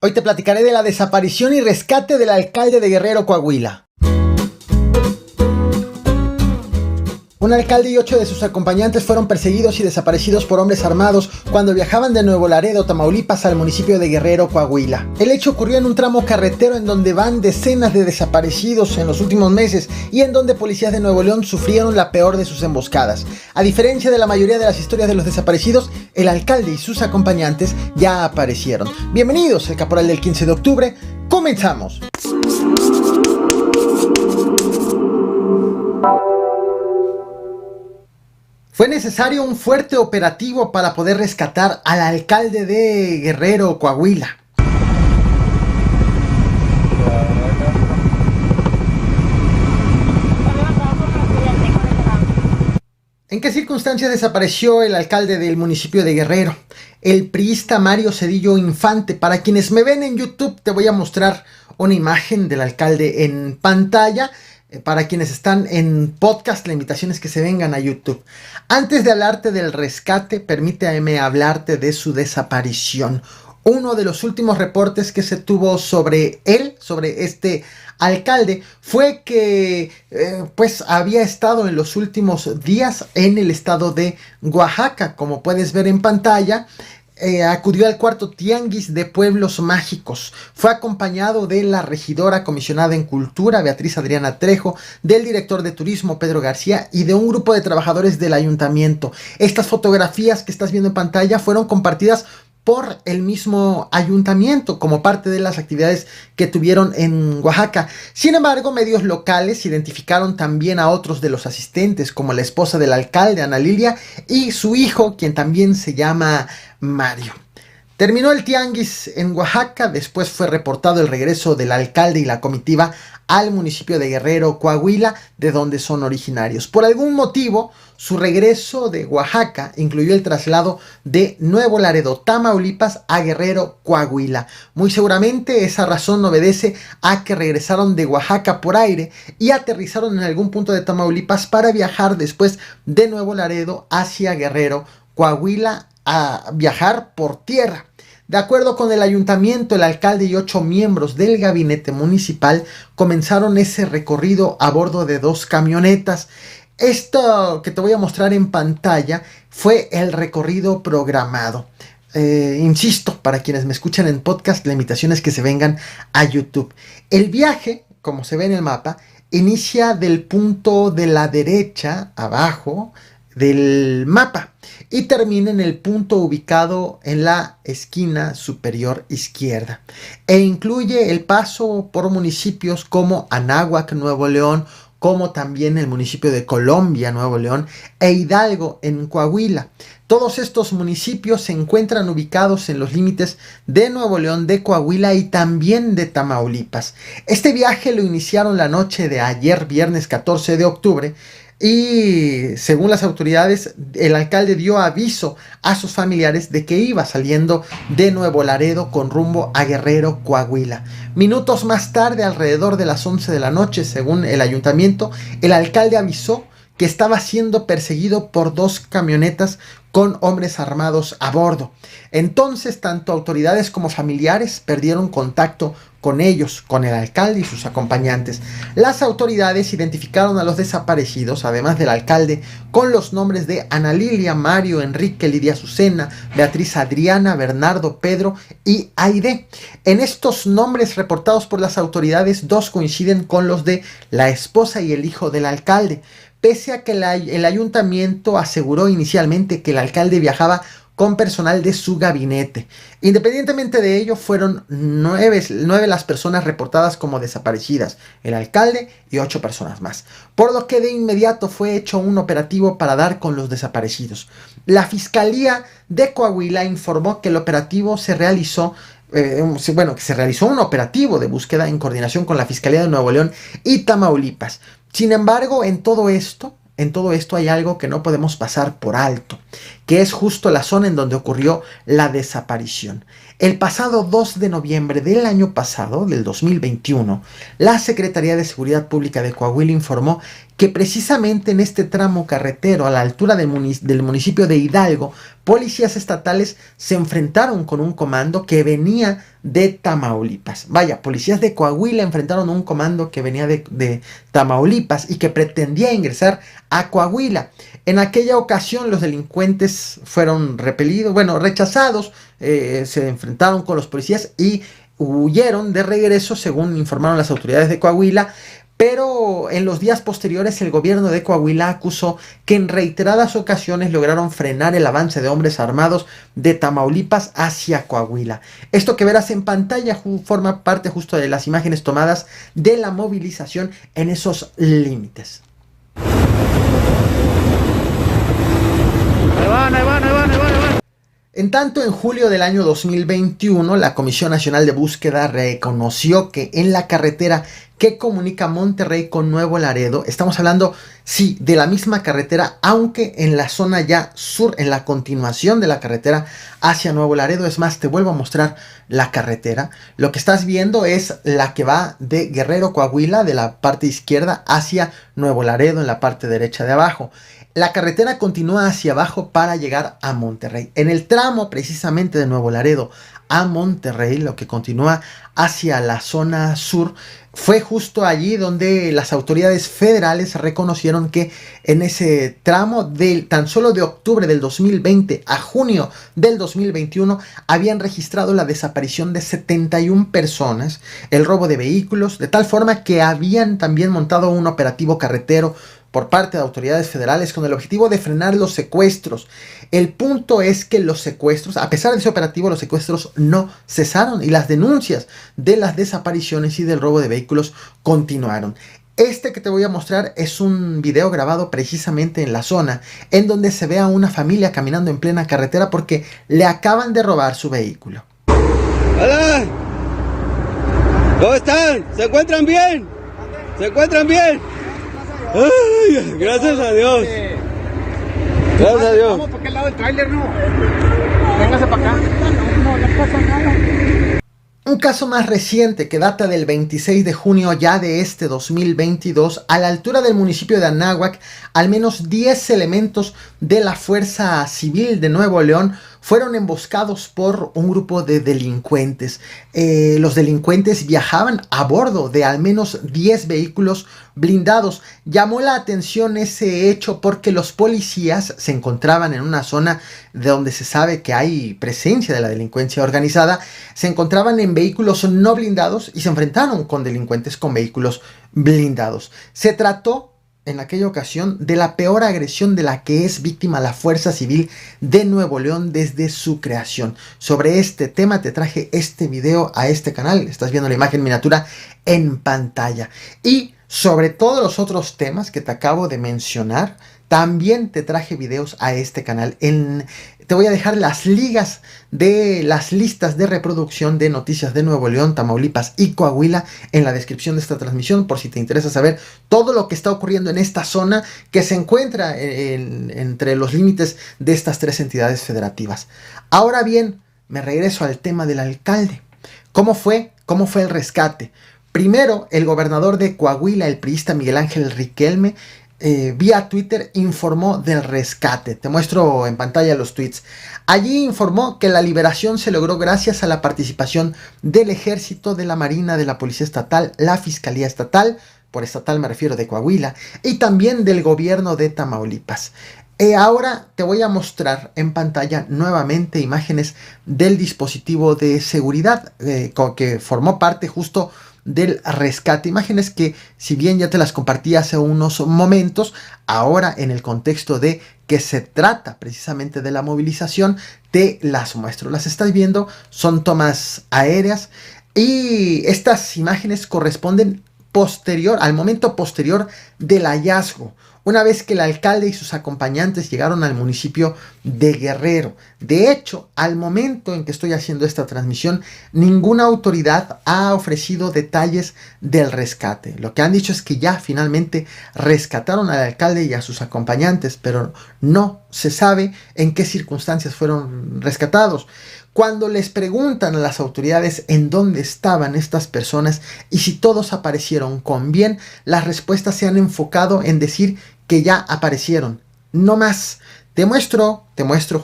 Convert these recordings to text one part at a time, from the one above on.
Hoy te platicaré de la desaparición y rescate del alcalde de Guerrero, Coahuila. Un alcalde y 8 de sus acompañantes fueron perseguidos y desaparecidos por hombres armados cuando viajaban de Nuevo Laredo, Tamaulipas, al municipio de Guerrero, Coahuila. El hecho ocurrió en un tramo carretero en donde van decenas de desaparecidos en los últimos meses y en donde policías de Nuevo León sufrieron la peor de sus emboscadas. A diferencia de la mayoría de las historias de los desaparecidos, el alcalde y sus acompañantes ya aparecieron. Bienvenidos al Caporal del 15 de octubre. ¡Comenzamos! Fue necesario un fuerte operativo para poder rescatar al alcalde de Guerrero, Coahuila. ¿En qué circunstancias desapareció el alcalde del municipio de Guerrero? El priista Mario Cedillo Infante. Para quienes me ven en YouTube, te voy a mostrar una imagen del alcalde en pantalla. Para quienes están en podcast, la invitación es que se vengan a YouTube. Antes de hablarte del rescate, permíteme hablarte de su desaparición. Uno de los últimos reportes que se tuvo sobre él, sobre este alcalde, fue que pues había estado en los últimos días en el estado de Oaxaca. Como puedes ver en pantalla, acudió al cuarto tianguis de pueblos mágicos. Fue acompañado de la regidora comisionada en cultura, Beatriz Adriana Trejo, del director de turismo, Pedro García, y de un grupo de trabajadores del ayuntamiento. Estas fotografías que estás viendo en pantalla fueron compartidas por el mismo ayuntamiento como parte de las actividades que tuvieron en Oaxaca. Sin embargo, medios locales identificaron también a otros de los asistentes, como la esposa del alcalde, Ana Lilia, y su hijo, quien también se llama Mario. Terminó el tianguis en Oaxaca, después fue reportado el regreso del alcalde y la comitiva al municipio de Guerrero, Coahuila, de donde son originarios. Por algún motivo, su regreso de Oaxaca incluyó el traslado de Nuevo Laredo, Tamaulipas, a Guerrero, Coahuila. Muy seguramente esa razón obedece a que regresaron de Oaxaca por aire y aterrizaron en algún punto de Tamaulipas para viajar después de Nuevo Laredo hacia Guerrero, Coahuila, a viajar por tierra. De acuerdo con el ayuntamiento, el alcalde y 8 miembros del gabinete municipal comenzaron ese recorrido a bordo de 2 camionetas. Esto que te voy a mostrar en pantalla fue el recorrido programado. Insisto, para quienes me escuchan en podcast, la invitación es que se vengan a YouTube. El viaje, como se ve en el mapa, inicia del punto de la derecha, abajo del mapa, y termina en el punto ubicado en la esquina superior izquierda, e incluye el paso por municipios como Anáhuac, Nuevo León, como también el municipio de Colombia, Nuevo León, e Hidalgo, en Coahuila. Todos estos municipios se encuentran ubicados en los límites de Nuevo León, de Coahuila y también de Tamaulipas. Este viaje lo iniciaron la noche de ayer, viernes 14 de octubre, y según las autoridades, el alcalde dio aviso a sus familiares de que iba saliendo de Nuevo Laredo con rumbo a Guerrero, Coahuila. Minutos más tarde, alrededor de las 11 de la noche, según el ayuntamiento, el alcalde avisó que estaba siendo perseguido por 2 camionetas con hombres armados a bordo. Entonces, tanto autoridades como familiares perdieron contacto con ellos, con el alcalde y sus acompañantes. Las autoridades identificaron a los desaparecidos, además del alcalde, con los nombres de Ana Lilia, Mario, Enrique, Lidia Azucena, Beatriz Adriana, Bernardo, Pedro y Aide. En estos nombres reportados por las autoridades, 2 coinciden con los de la esposa y el hijo del alcalde, pese a que el ayuntamiento aseguró inicialmente que el alcalde viajaba con personal de su gabinete. Independientemente de ello, fueron 9 las personas reportadas como desaparecidas, el alcalde y 8 personas más, por lo que de inmediato fue hecho un operativo para dar con los desaparecidos. La Fiscalía de Coahuila informó que el operativo se realizó un operativo de búsqueda en coordinación con la Fiscalía de Nuevo León y Tamaulipas. Sin embargo, en todo esto hay algo que no podemos pasar por alto, que es justo la zona en donde ocurrió la desaparición. El pasado 2 de noviembre del año pasado, del 2021, la Secretaría de Seguridad Pública de Coahuila informó que precisamente en este tramo carretero, a la altura del municipio de Hidalgo, policías estatales se enfrentaron con un comando que venía de Tamaulipas. Vaya, policías de Coahuila enfrentaron un comando que venía de Tamaulipas y que pretendía ingresar a Coahuila. En aquella ocasión los delincuentes fueron rechazados, se enfrentaron con los policías y huyeron de regreso, según informaron las autoridades de Coahuila. Pero en los días posteriores el gobierno de Coahuila acusó que en reiteradas ocasiones lograron frenar el avance de hombres armados de Tamaulipas hacia Coahuila. Esto que verás en pantalla forma parte justo de las imágenes tomadas de la movilización en esos límites. Ahí van. En tanto, en julio del año 2021, la Comisión Nacional de Búsqueda reconoció que en la carretera que comunica Monterrey con Nuevo Laredo, estamos hablando, sí, de la misma carretera, aunque en la zona ya sur, en la continuación de la carretera hacia Nuevo Laredo. Es más, te vuelvo a mostrar la carretera. Lo que estás viendo es la que va de Guerrero, Coahuila, de la parte izquierda hacia Nuevo Laredo, en la parte derecha de abajo. La carretera continúa hacia abajo para llegar a Monterrey. En el tramo precisamente de Nuevo Laredo a Monterrey, lo que continúa hacia la zona sur, fue justo allí donde las autoridades federales reconocieron que en ese tramo tan solo de octubre del 2020 a junio del 2021 habían registrado la desaparición de 71 personas, el robo de vehículos, de tal forma que habían también montado un operativo carretero por parte de autoridades federales con el objetivo de frenar los secuestros. El punto es que los secuestros, a pesar de ese operativo, los secuestros no cesaron y las denuncias de las desapariciones y del robo de vehículos continuaron. Este que te voy a mostrar es un video grabado precisamente en la zona en donde se ve a una familia caminando en plena carretera porque le acaban de robar su vehículo. ¡Hola! ¿Cómo están? ¿Se encuentran bien? ¿Se encuentran bien? ¡Ay! Gracias a Dios. Gracias a Dios. Vamos para aquel lado del tráiler, ¿no? Véngase para acá. No pasa nada. Un caso más reciente que data del 26 de junio ya de este 2022, a la altura del municipio de Anáhuac, al menos 10 elementos de la Fuerza Civil de Nuevo León fueron emboscados por un grupo de delincuentes. Los delincuentes viajaban a bordo de al menos 10 vehículos blindados. Llamó la atención ese hecho porque los policías se encontraban en una zona de donde se sabe que hay presencia de la delincuencia organizada. Se encontraban en vehículos no blindados y se enfrentaron con delincuentes con vehículos blindados. Se trató en aquella ocasión de la peor agresión de la que es víctima la Fuerza Civil de Nuevo León desde su creación. Sobre este tema te traje este video a este canal. Estás viendo la imagen miniatura en pantalla. Y sobre todos los otros temas que te acabo de mencionar, también te traje videos a este canal. Te voy a dejar las ligas de las listas de reproducción de noticias de Nuevo León, Tamaulipas y Coahuila en la descripción de esta transmisión, por si te interesa saber todo lo que está ocurriendo en esta zona que se encuentra entre los límites de estas tres entidades federativas. Ahora bien, me regreso al tema del alcalde. ¿Cómo fue el rescate? Primero, el gobernador de Coahuila, el priista Miguel Ángel Riquelme, vía Twitter informó del rescate. Te muestro en pantalla los tweets. Allí informó que la liberación se logró gracias a la participación del Ejército, de la Marina, de la Policía Estatal, la Fiscalía Estatal, por estatal me refiero de Coahuila, y también del gobierno de Tamaulipas. Ahora te voy a mostrar en pantalla nuevamente imágenes del dispositivo de seguridad que formó parte justo del rescate. Imágenes que, si bien ya te las compartí hace unos momentos, ahora en el contexto de que se trata precisamente de la movilización, te las muestro. Las estás viendo, son tomas aéreas y estas imágenes corresponden al momento posterior del hallazgo, una vez que el alcalde y sus acompañantes llegaron al municipio de Guerrero. De hecho, al momento en que estoy haciendo esta transmisión, ninguna autoridad ha ofrecido detalles del rescate. Lo que han dicho es que ya finalmente rescataron al alcalde y a sus acompañantes, pero no se sabe en qué circunstancias fueron rescatados. Cuando les preguntan a las autoridades en dónde estaban estas personas y si todos aparecieron con bien, las respuestas se han enfocado en decir que ya aparecieron, no más. Te muestro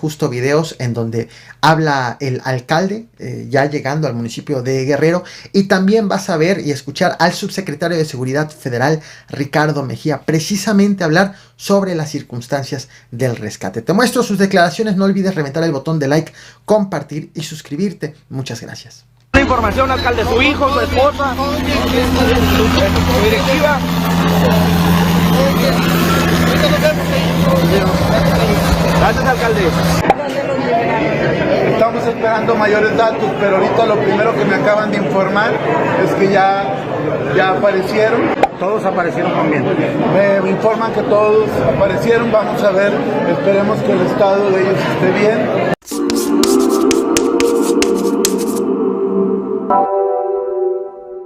justo videos en donde habla el alcalde ya llegando al municipio de Guerrero, y también vas a ver y escuchar al subsecretario de Seguridad Federal, Ricardo Mejía, precisamente hablar sobre las circunstancias del rescate. Te muestro sus declaraciones, no olvides reventar el botón de like, compartir y suscribirte. Muchas gracias. Información, alcalde, su hijo, su esposa, su directiva. Gracias, alcalde. Estamos esperando mayores datos, pero ahorita lo primero que me acaban de informar es que ya aparecieron. Todos aparecieron con bien. Me informan que todos aparecieron, vamos a ver, esperemos que el estado de ellos esté bien.